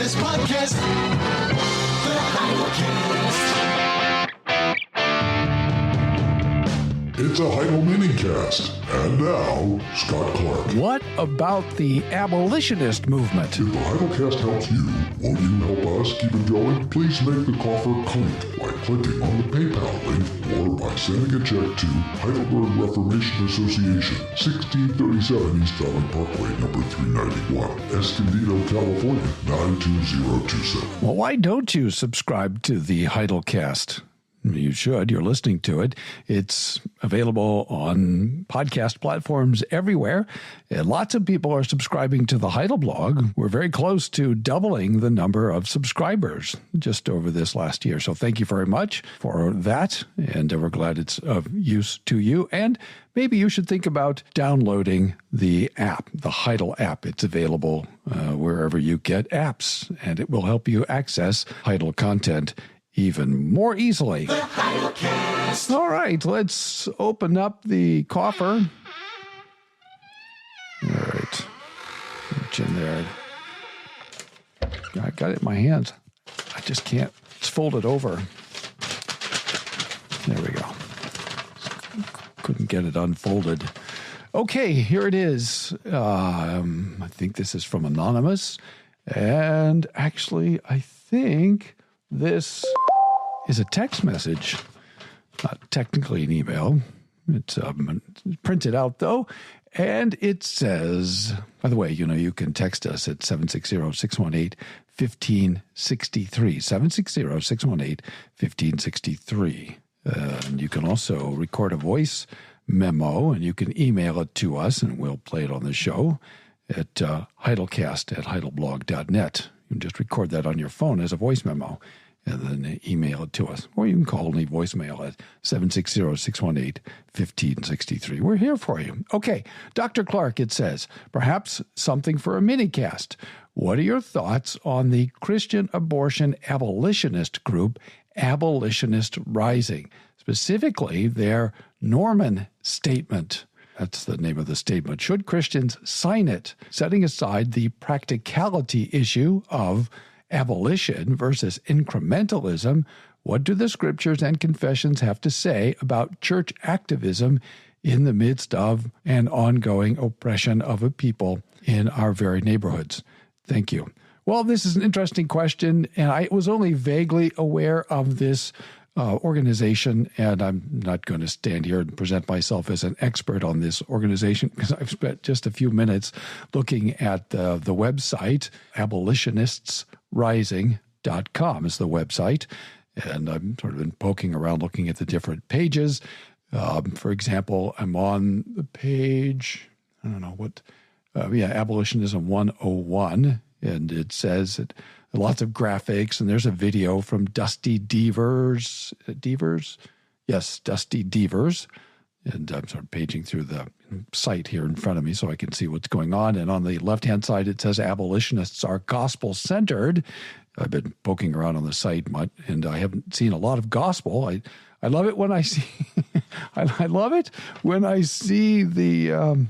this podcast, the Heidelminicast. It's a Heidelminicast. And now, Scott Clark. What about the abolitionist movement? If the Heidelcast helps you, won't you help us keep it going? Please make the coffer clink by clicking on the PayPal link or by sending a check to Heidelberg Reformation Association, 1637 East Valley Parkway, number 391, Escondido, California, 92027. Well, why don't you subscribe to the Heidelcast? You should. You're listening to it. It's available on podcast platforms everywhere. And lots of people are subscribing to the Heidel blog. We're very close to doubling the number of subscribers just over this last year. So thank you very much for that. And we're glad it's of use to you. And maybe you should think about downloading the app, the Heidel app. It's available wherever you get apps, and it will help you access Heidel content even more easily. The Heidelcast. All right, let's open up the coffer. All right. Reach in there. I got it in my hands. I just can't. It's folded over. There we go. Couldn't get it unfolded. Okay, here it is. I think this is from Anonymous. And actually, I think this is a text message, not technically an email. It's printed out, though, and it says, by the way, you can text us at 760-618-1563, 760-618-1563. And you can also record a voice memo, and you can email it to us, and we'll play it on the show at heidelcast@heidelblog.net. You can just record that on your phone as a voice memo and then email it to us. Or you can call me voicemail at 760-618-1563. We're here for you. Okay, Dr. Clark, it says, perhaps something for a minicast. What are your thoughts on the Christian abortion abolitionist group, Abolitionist Rising? Specifically, their Norman statement. That's the name of the statement. Should Christians sign it, setting aside the practicality issue of abolition versus incrementalism? What do the scriptures and confessions have to say about church activism in the midst of an ongoing oppression of a people in our very neighborhoods? Thank you. Well, this is an interesting question, and I was only vaguely aware of this organization, and I'm not going to stand here and present myself as an expert on this organization because I've spent just a few minutes looking at the website. Abolitionistsrising.com is the website, and I've sort of been poking around looking at the different pages. For example, I'm on the page, I don't know what, Abolitionism 101, and it says that lots of graphics, and there's a video from Dusty Devers. Yes, Dusty Devers. And I'm sort of paging through the site here in front of me so I can see what's going on. And on the left-hand side, it says abolitionists are gospel-centered. I've been poking around on the site, and I haven't seen a lot of gospel. I love it when I see I love it when I see the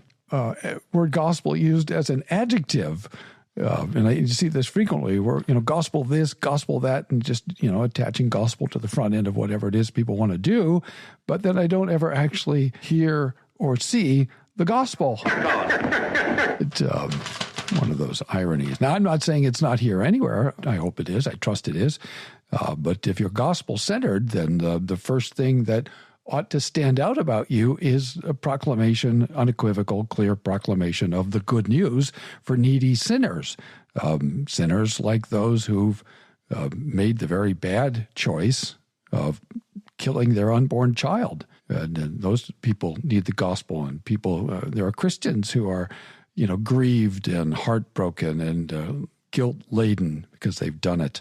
word gospel used as an adjective. And I see this frequently where, gospel this, gospel that, and just, attaching gospel to the front end of whatever it is people want to do. But then I don't ever actually hear or see the gospel. It's one of those ironies. Now, I'm not saying it's not here anywhere. I hope it is. I trust it is. But if you're gospel-centered, then the first thing that ought to stand out about you is a proclamation, unequivocal, clear proclamation of the good news for needy sinners. Sinners like those who've made the very bad choice of killing their unborn child. And those people need the gospel. And there are Christians who are, grieved and heartbroken and guilt-laden because they've done it.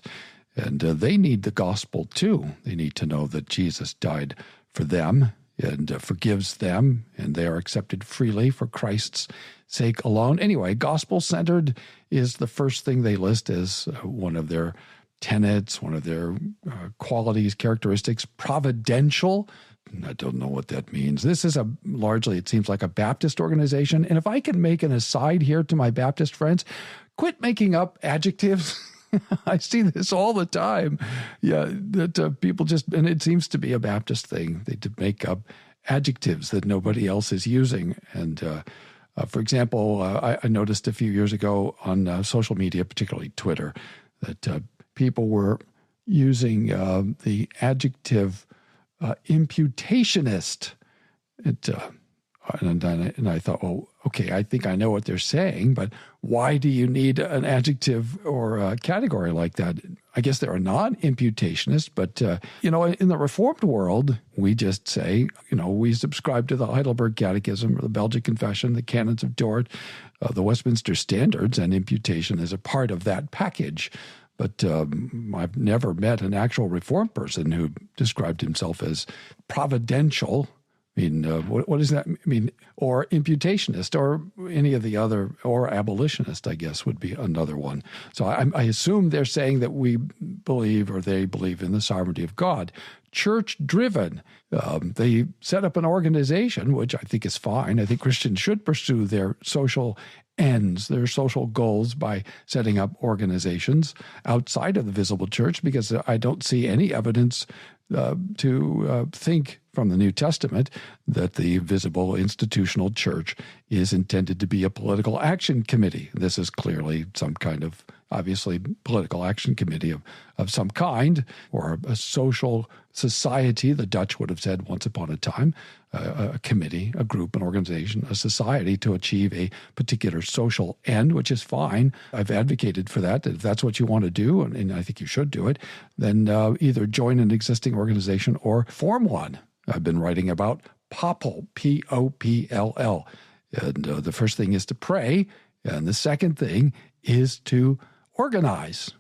And they need the gospel too. They need to know that Jesus died for them and forgives them, and they are accepted freely for Christ's sake alone. Anyway, gospel-centered is the first thing they list as one of their tenets, one of their qualities, characteristics. Providential, I don't know what that means. This is largely, it seems like a Baptist organization. And if I can make an aside here to my Baptist friends, quit making up adjectives I see this all the time. Yeah, that people just, and it seems to be a Baptist thing, they to make up adjectives that nobody else is using. And for example, I noticed a few years ago on social media, particularly Twitter, that people were using the adjective imputationist. And I thought, well, okay, I think I know what they're saying, but why do you need an adjective or a category like that? I guess there are non-imputationists, but, in the Reformed world, we just say, we subscribe to the Heidelberg Catechism or the Belgic Confession, the Canons of Dort, the Westminster Standards, and imputation is a part of that package. But I've never met an actual Reformed person who described himself as providential. I mean, what does that mean? Or imputationist, or any of the other, or abolitionist, I guess, would be another one. So I assume they're saying that we believe, or they believe, in the sovereignty of God. Church-driven. They set up an organization, which I think is fine. I think Christians should pursue their social ends, their social goals, by setting up organizations outside of the visible church, because I don't see any evidence to think from the New Testament that the visible institutional church is intended to be a political action committee. This is clearly some kind of, obviously, political action committee of some kind, or a social society, the Dutch would have said once upon a time, a committee, a group, an organization, a society to achieve a particular social end, which is fine. I've advocated for that. If that's what you want to do, and I think you should do it, then either join an existing organization or form one. I've been writing about POPL, P-O-P-L-L. And the first thing is to pray, and the second thing is to organize.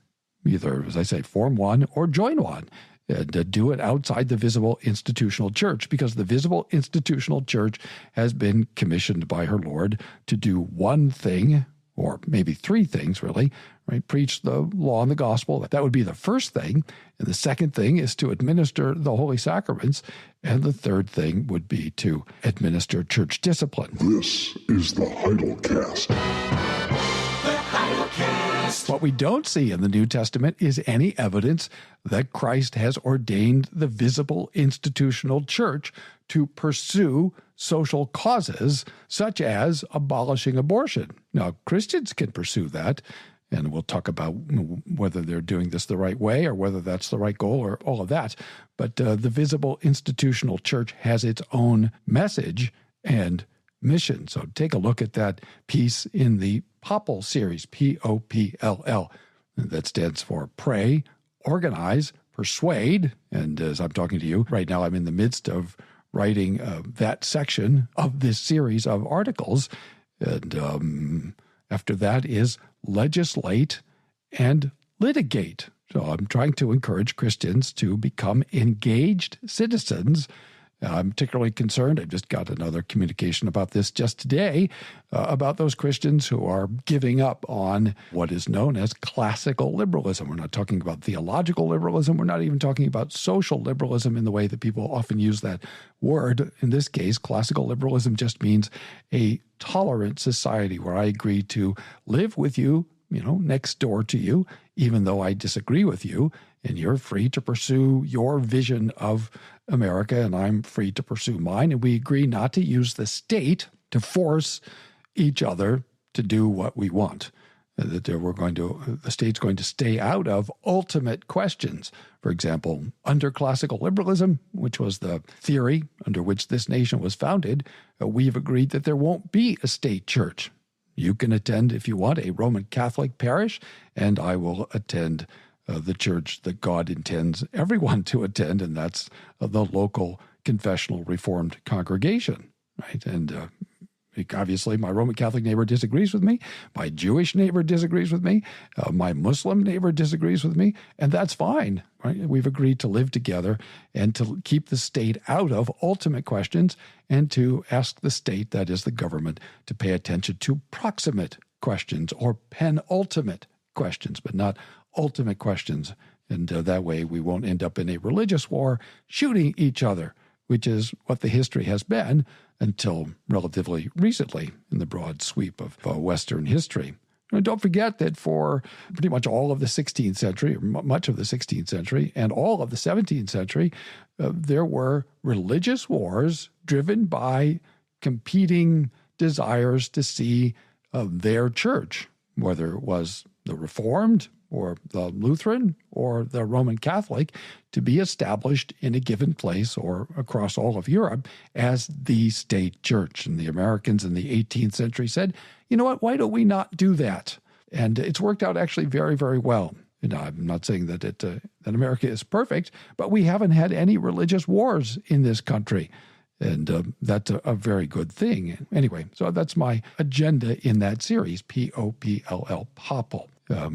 Either, as I say, form one or join one. And do it outside the visible institutional church, because the visible institutional church has been commissioned by her Lord to do one thing, or maybe three things, really, right? Preach the law and the gospel. That would be the first thing. And the second thing is to administer the holy sacraments. And the third thing would be to administer church discipline. This is the Heidelcast. What we don't see in the New Testament is any evidence that Christ has ordained the visible institutional church to pursue social causes, such as abolishing abortion. Now, Christians can pursue that, and we'll talk about whether they're doing this the right way or whether that's the right goal or all of that. But the visible institutional church has its own message and mission. So take a look at that piece in the POPL series, P-O-P-L-L. That stands for pray, organize, persuade. And as I'm talking to you right now, I'm in the midst of writing that section of this series of articles. And after that is legislate and litigate. So I'm trying to encourage Christians to become engaged citizens. I'm particularly concerned, I just got another communication about this just today, about those Christians who are giving up on what is known as classical liberalism. We're not talking about theological liberalism. We're not even talking about social liberalism in the way that people often use that word. In this case, classical liberalism just means a tolerant society where I agree to live with you, next door to you, even though I disagree with you, and you're free to pursue your vision of America, and I'm free to pursue mine, and we agree not to use the state to force each other to do what we want. That the state's going to stay out of ultimate questions. For example, under classical liberalism, which was the theory under which this nation was founded, we've agreed that there won't be a state church. You can attend, if you want, a Roman Catholic parish, and I will attend the church that God intends everyone to attend, and that's the local confessional Reformed congregation, right? And obviously, my Roman Catholic neighbor disagrees with me. My Jewish neighbor disagrees with me. My Muslim neighbor disagrees with me, and that's fine, right? We've agreed to live together and to keep the state out of ultimate questions and to ask the state, that is the government, to pay attention to proximate questions or penultimate questions, but not ultimate questions. And that way we won't end up in a religious war shooting each other, which is what the history has been until relatively recently in the broad sweep of Western history. And don't forget that for pretty much all of the 16th century, or much of the 16th century, and all of the 17th century, there were religious wars driven by competing desires to see their church, whether it was the Reformed or the Lutheran or the Roman Catholic, to be established in a given place or across all of Europe as the state church. And the Americans in the 18th century said, you know what, why don't we not do that? And it's worked out actually very, very well. I'm not saying that that America is perfect, but we haven't had any religious wars in this country. And that's a very good thing. Anyway, so that's my agenda in that series, P-O-P-L-L, Popple,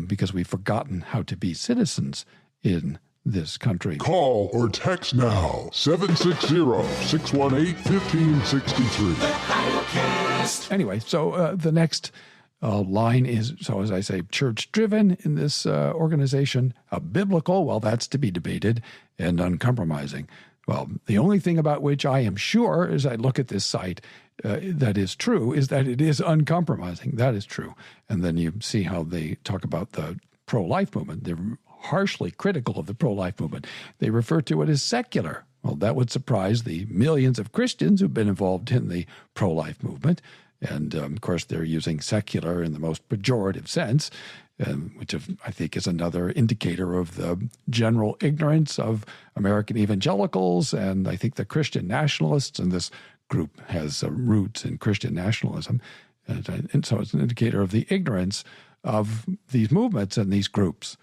because we've forgotten how to be citizens in this country. Call or text now, 760-618-1563. Anyway, so the next line is, so as I say, church-driven in this organization, biblical, well, that's to be debated, and uncompromising. Well, the only thing about which I am sure, as I look at this site, that is true, is that it is uncompromising. That is true. And then you see how they talk about the pro-life movement. They're harshly critical of the pro-life movement. They refer to it as secular. Well, that would surprise the millions of Christians who've been involved in the pro-life movement. And, of course, they're using secular in the most pejorative sense, which I think is another indicator of the general ignorance of American evangelicals. And I think the Christian nationalists, and this group has roots in Christian nationalism. And so it's an indicator of the ignorance of these movements and these groups.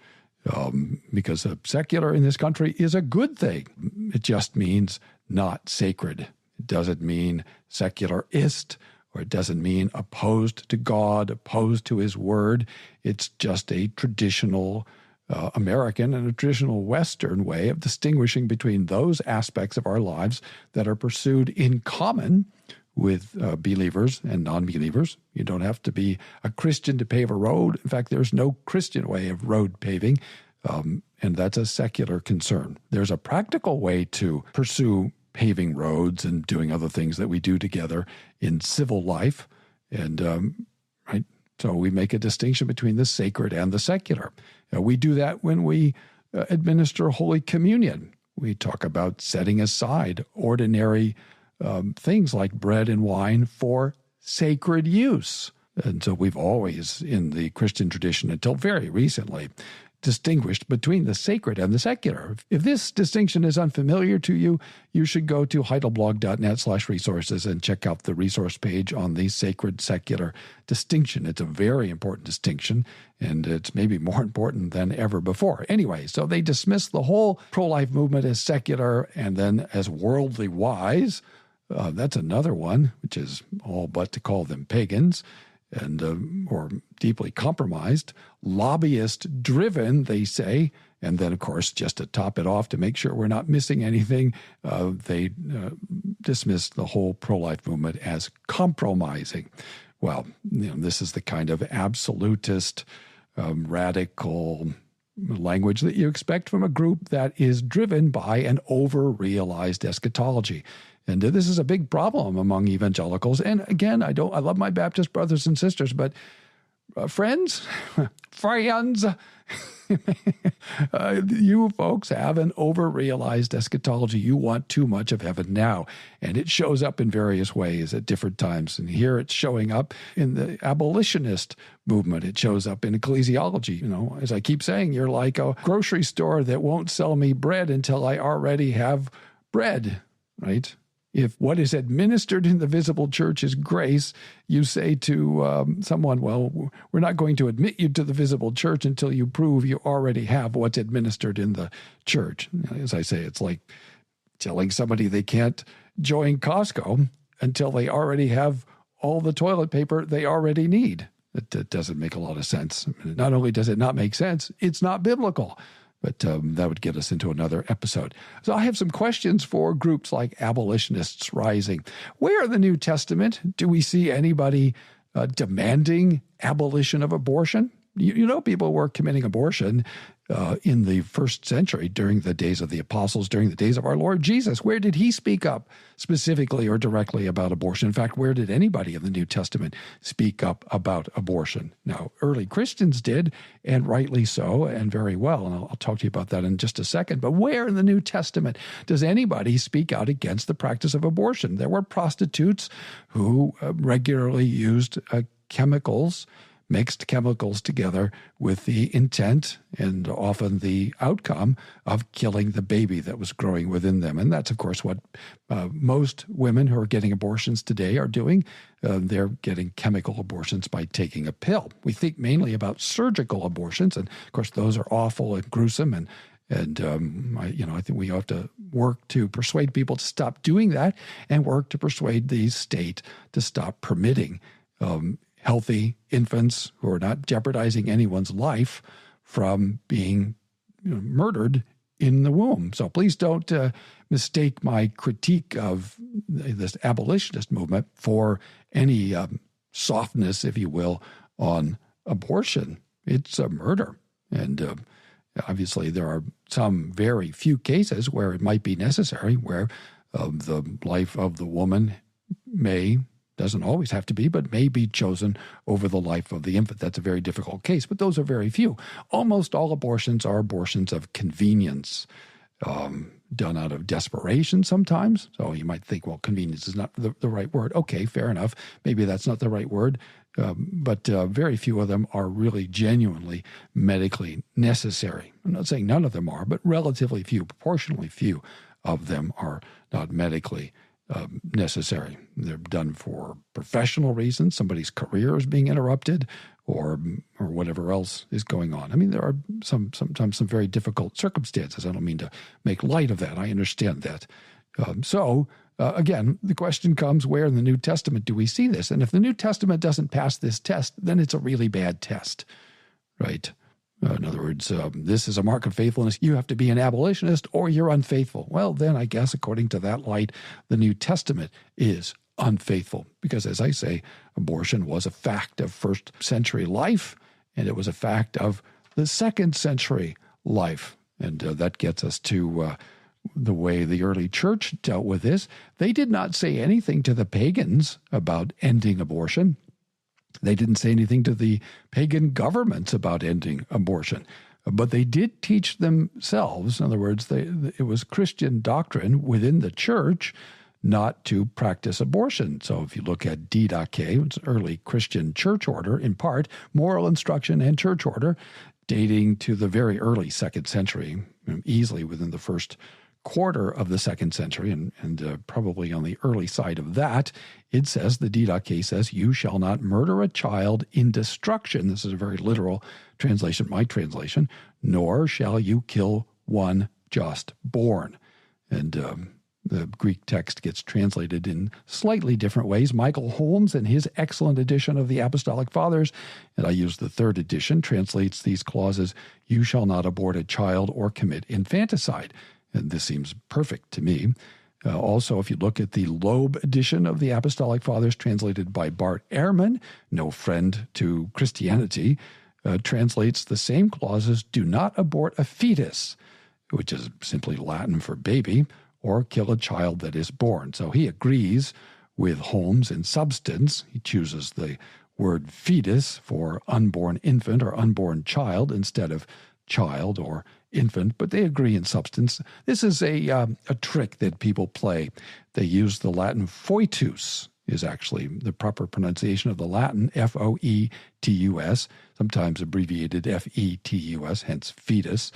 Because secular in this country is a good thing. It just means not sacred. It doesn't mean secularist, or it doesn't mean opposed to God, opposed to his word. It's just a traditional American and a traditional Western way of distinguishing between those aspects of our lives that are pursued in common with believers and non-believers. You don't have to be a Christian to pave a road. In fact, there's no Christian way of road paving, and that's a secular concern. There's a practical way to pursue paving roads and doing other things that we do together in civil life. And right, so we make a distinction between the sacred and the secular. We do that when we administer Holy Communion. We talk about setting aside ordinary things like bread and wine for sacred use. And so we've always, in the Christian tradition until very recently, distinguished between the sacred and the secular. If this distinction is unfamiliar to you, you should go to heidelblog.net/resources and check out the resource page on the sacred-secular distinction. It's a very important distinction, and it's maybe more important than ever before. Anyway, so they dismiss the whole pro-life movement as secular and then as worldly wise. That's another one, which is all but to call them pagans, and or deeply compromised, lobbyist-driven, they say. And then, of course, just to top it off, to make sure we're not missing anything, they dismiss the whole pro-life movement as compromising. Well, this is the kind of absolutist, radical language that you expect from a group that is driven by an over-realized eschatology. And this is a big problem among evangelicals. And again, I love my Baptist brothers and sisters, but friends, you folks have an over-realized eschatology. You want too much of heaven now. And it shows up in various ways at different times. And here it's showing up in the Abolitionist movement. It shows up in ecclesiology. As I keep saying, you're like a grocery store that won't sell me bread until I already have bread, right? If what is administered in the visible church is grace, you say to someone, well, we're not going to admit you to the visible church until you prove you already have what's administered in the church. As I say, it's like telling somebody they can't join Costco until they already have all the toilet paper they already need. That doesn't make a lot of sense. Not only does it not make sense, it's not biblical. But that would get us into another episode. So I have some questions for groups like Abolitionists Rising. Where in the New Testament do we see anybody demanding abolition of abortion? People were committing abortion in the first century during the days of the apostles, during the days of our Lord Jesus. Where did he speak up specifically or directly about abortion? In fact, where did anybody in the New Testament speak up about abortion? Now, early Christians did, and rightly so, and very well. And I'll talk to you about that in just a second. But where in the New Testament does anybody speak out against the practice of abortion? There were prostitutes who regularly used chemicals, mixed chemicals together with the intent and often the outcome of killing the baby that was growing within them. And that's, of course, what most women who are getting abortions today are doing. They're getting chemical abortions by taking a pill. We think mainly about surgical abortions, and of course, those are awful and gruesome. And I think we have to work to persuade people to stop doing that, and work to persuade the state to stop permitting healthy infants who are not jeopardizing anyone's life from being murdered in the womb. So please don't mistake my critique of this abolitionist movement for any softness, if you will, on abortion. It's a murder. And obviously there are some very few cases where it might be necessary, where the life of the woman doesn't always have to be, but may be chosen over the life of the infant. That's a very difficult case, but those are very few. Almost all abortions are abortions of convenience, done out of desperation sometimes. So you might think, well, convenience is not the right word. Okay, fair enough. Maybe that's not the right word, but very few of them are really genuinely medically necessary. I'm not saying none of them are, but relatively few, proportionally few of them are not medically necessary. They're done for professional reasons. Somebody's career is being interrupted, or whatever else is going on. I mean, there are sometimes some very difficult circumstances. I don't mean to make light of that. I understand that. Again, the question comes, where in the New Testament do we see this? And if the New Testament doesn't pass this test, then it's a really bad test, right? In other words, this is a mark of faithfulness. You have to be an abolitionist or you're unfaithful. Well, then I guess according to that light, the New Testament is unfaithful because, as I say, abortion was a fact of first century life, and it was a fact of the second century life. And that gets us to the way the early church dealt with this. They did not say anything to the pagans about ending abortion. They didn't say anything to the pagan governments about ending abortion, but they did teach themselves. In other words, it was Christian doctrine within the church not to practice abortion. So if you look at Didache, it's early Christian church order, in part, moral instruction and church order, dating to the very early second century, easily within the first quarter of the second century, and probably on the early side of that, it says, the Didache says, you shall not murder a child in destruction. This is a very literal translation, my translation, nor shall you kill one just born. And the Greek text gets translated in slightly different ways. Michael Holmes, in his excellent edition of the Apostolic Fathers, and I use the third edition, translates these clauses, you shall not abort a child or commit infanticide. And this seems perfect to me. Also, if you look at the Loeb edition of the Apostolic Fathers, translated by Bart Ehrman, no friend to Christianity, translates the same clauses, do not abort a fetus, which is simply Latin for baby, or kill a child that is born. So he agrees with Holmes in substance. He chooses the word fetus for unborn infant or unborn child instead of child or infant, but they agree in substance. This is a trick that people play. They use the Latin foetus, is actually the proper pronunciation of the Latin, Foetus, sometimes abbreviated Fetus, hence fetus.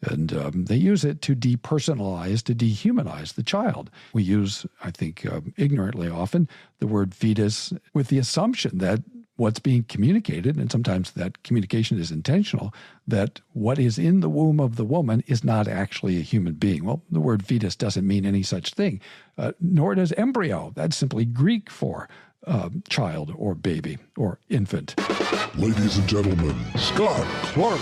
And they use it to depersonalize, to dehumanize the child. We use, I think, ignorantly often, the word fetus with the assumption that what's being communicated, and sometimes that communication is intentional, that what is in the womb of the woman is not actually a human being. Well, the word fetus doesn't mean any such thing, nor does embryo. That's simply Greek for child or baby or infant. Ladies and gentlemen, Scott Clark.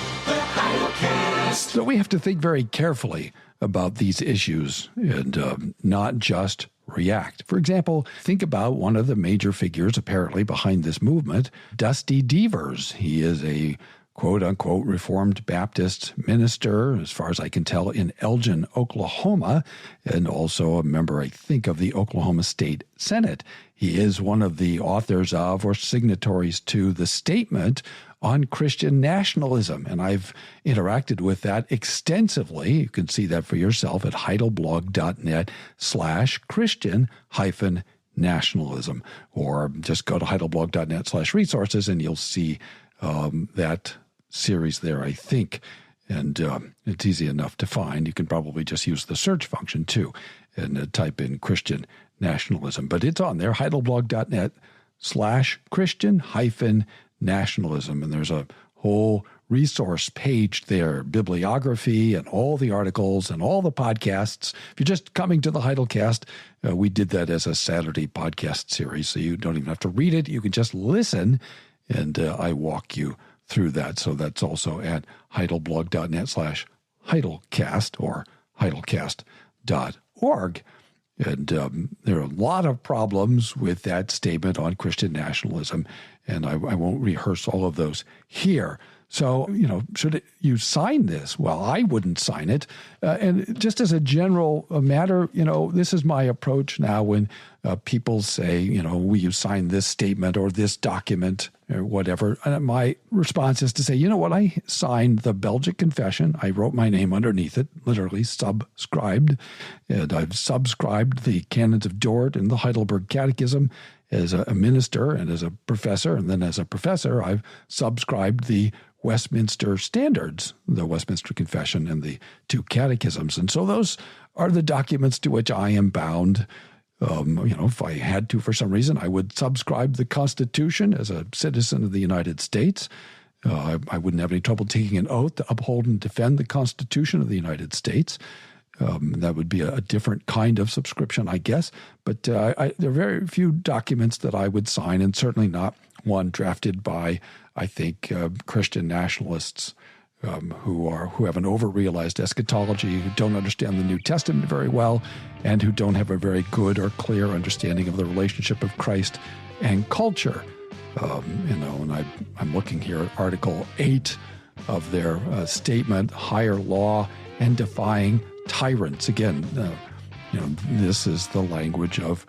So we have to think very carefully about these issues and not just react. For example, think about one of the major figures apparently behind this movement, Dusty Devers. He is a quote-unquote Reformed Baptist minister, as far as I can tell, in Elgin, Oklahoma, and also a member, I think, of the Oklahoma State Senate. He is one of the authors of or signatories to the statement on Christian nationalism, and I've interacted with that extensively. You can see that for yourself at heidelblog.net/Christian-nationalism, or just go to heidelblog.net/resources and you'll see that series there, I think. And it's easy enough to find. You can probably just use the search function too and type in Christian nationalism. But it's on there, heidelblog.net/Christian-nationalism. And there's a whole resource page there, bibliography and all the articles and all the podcasts. If you're just coming to the Heidelcast, we did that as a Saturday podcast series, so you don't even have to read it. You can just listen, and I walk you through that. So that's also at heidelblog.net/Heidelcast or heidelcast.org. And there are a lot of problems with that statement on Christian nationalism, and I won't rehearse all of those here. So, should you sign this? Well, I wouldn't sign it. And just as a general matter, this is my approach now when people say, will you sign this statement or this document or whatever? And my response is to say, you know what? I signed the Belgic Confession. I wrote my name underneath it, literally subscribed. And I've subscribed the Canons of Dort and the Heidelberg Catechism as a minister and as a professor. And then as a professor, I've subscribed the Westminster Standards, the Westminster Confession and the two catechisms. And so those are the documents to which I am bound. If I had to for some reason, I would subscribe the Constitution as a citizen of the United States. I wouldn't have any trouble taking an oath to uphold and defend the Constitution of the United States. That would be a different kind of subscription, I guess. But there are very few documents that I would sign, and certainly not one drafted by, I think, Christian nationalists who have an overrealized eschatology, who don't understand the New Testament very well, and who don't have a very good or clear understanding of the relationship of Christ and culture. And I'm looking here at Article 8 of their statement, higher law and defying tyrants. Again, this is the language of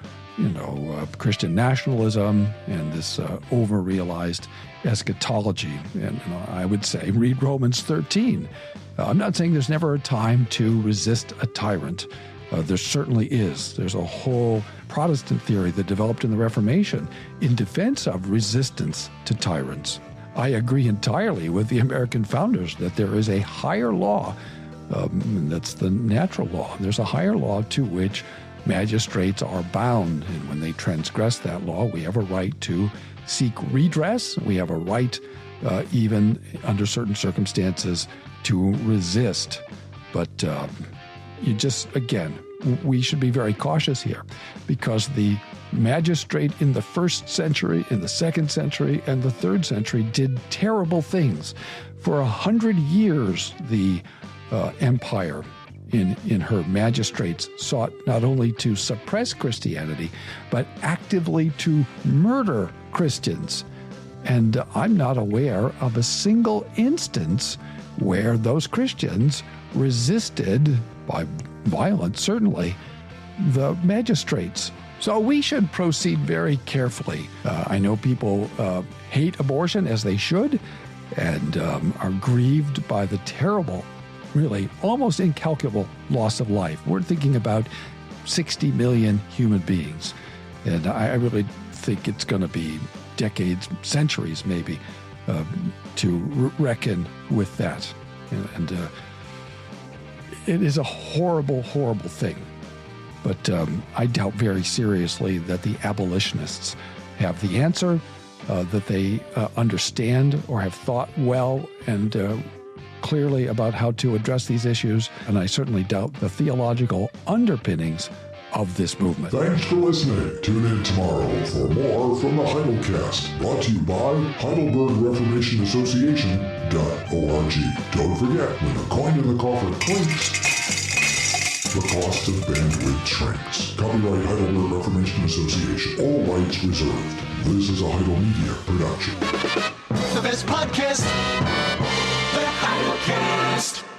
Christian nationalism and this over-realized eschatology. And I would say read Romans 13. I'm not saying there's never a time to resist a tyrant. There certainly is. There's a whole Protestant theory that developed in the Reformation in defense of resistance to tyrants. I agree entirely with the American founders that there is a higher law. That's the natural law. There's a higher law to which magistrates are bound, and when they transgress that law, we have a right to seek redress. We have a right, even under certain circumstances, to resist. But we should be very cautious here, because the magistrate in the first century, in the second century, and the third century did terrible things. For 100 years, the empire in her magistrates sought not only to suppress Christianity, but actively to murder Christians. And I'm not aware of a single instance where those Christians resisted, by violence certainly, the magistrates. So we should proceed very carefully. I know people hate abortion, as they should, and are grieved by the terrible, really almost incalculable loss of life. We're thinking about 60 million human beings. And I really think it's going to be decades, centuries maybe, to reckon with that. And it is a horrible, horrible thing. But I doubt very seriously that the abolitionists have the answer, that they understand or have thought well and clearly about how to address these issues. And I certainly doubt the theological underpinnings of this movement. Thanks for listening. Tune in tomorrow for more from the Heidelcast, brought to you by Heidelberg Reformation Association.org. Don't forget, when the coin in the coffer clinks, the cost of bandwidth shrinks. Copyright Heidelberg Reformation Association. All rights reserved. This is a Heidel Media production. The best podcast. The Heidelcast.